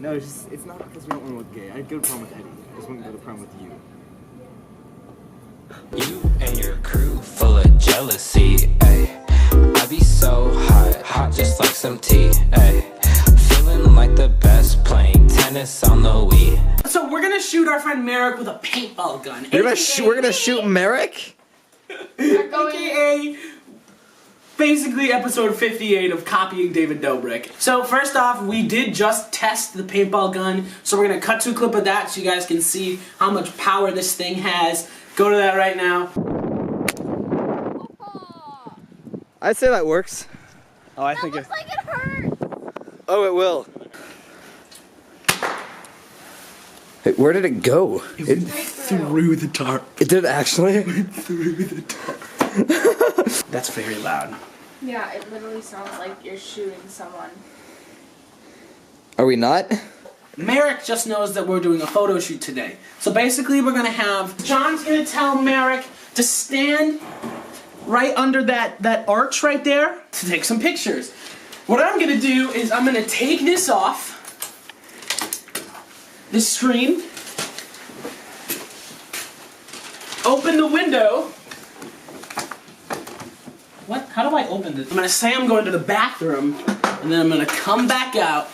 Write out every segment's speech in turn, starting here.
No, it's not because we don't want to look gay. I'd go to prom with Eddie. I just wouldn't go to prom with you. You and your crew full of jealousy, ayy. I be so hot just like some tea, ayy. Feeling like the best, playing tennis on the Wii. So we're gonna shoot our friend Merrick with a paintball gun. We're gonna shoot Merrick? AKA basically episode 58 of copying David Dobrik. So first off, we did just test the paintball gun, so we're gonna cut to a clip of that so you guys can see how much power this thing has. Go to that right now. I'd say that works. Oh, I think it looks like it hurt. Oh, it will. Hey, where did it go? It went through the tarp. It did actually? It went through the tarp. That's very loud. Yeah, it literally sounds like you're shooting someone. Are we not? Merrick just knows that we're doing a photo shoot today. So basically we're gonna have, John's gonna tell Merrick to stand right under that arch right there to take some pictures. What I'm gonna do is I'm gonna take this off, this screen, open the window. What? How do I open this? I'm gonna say I'm going to the bathroom, and then I'm gonna come back out.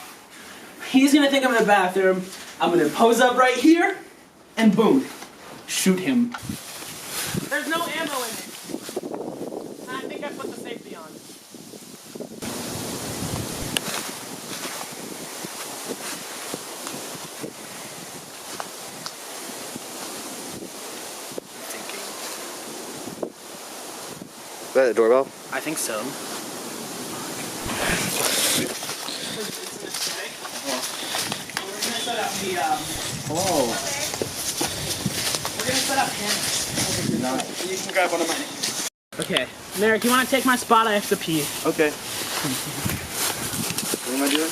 He's gonna think I'm in the bathroom. I'm gonna pose up right here, and boom, shoot him. There's no ammo in it. I think I put the safety on. Is that a doorbell? I think so. Oh. We're gonna set up cameras. You can grab one of mine. Okay, Merrick, you want to take my spot? I have to pee. Okay. What am I doing?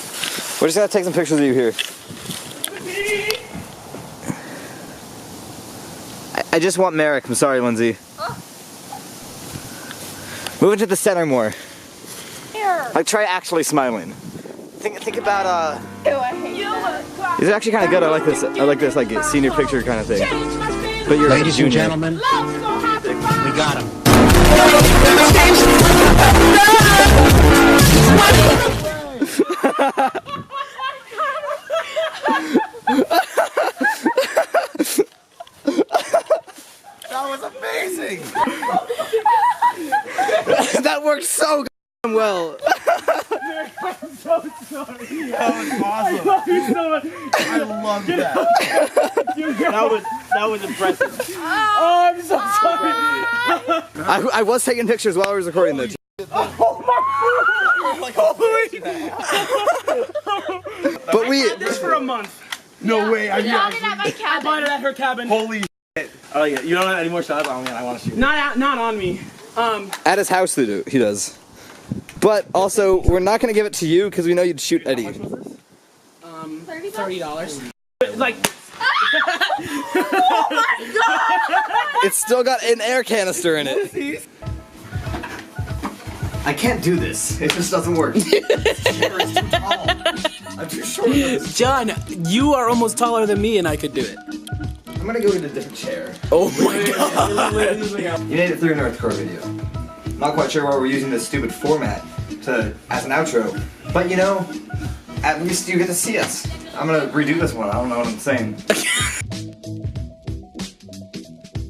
We're just gonna take some pictures of you here. I just want Merrick. I'm sorry, Lindsay. Oh. Move into the center more. Here. Like, try actually smiling. Think about Ew, I hate that. It's actually kind of good. I like this like senior picture kind of thing. But you're Ladies like and gentlemen, we got him. That was amazing. That worked so well. I'm so sorry. That was awesome. I love you so much. I love that. That was impressive. Oh, I'm so sorry. I was taking pictures while I was recording though. Oh my God. But we had this for a month. No way. I bought it at my I cabin. bought it at her cabin. Holy shit. Oh yeah. You don't have any more shots? Oh man, I want to shoot. Not on me. At his house he does. But also, we're not gonna give it to you because we know you'd shoot Eddie. How much was this? $30. Like. Oh my God! It's still got an air canister in it. I can't do this. It just doesn't work. This chair is too tall. I'm too short for this. John, you are almost taller than me and I could do it. I'm gonna go get a different chair. Oh my God. You made it through an EarthCore video. Not quite sure why we're using this stupid format as an outro, but you know, at least you get to see us. I'm gonna redo this one. I don't know what I'm saying.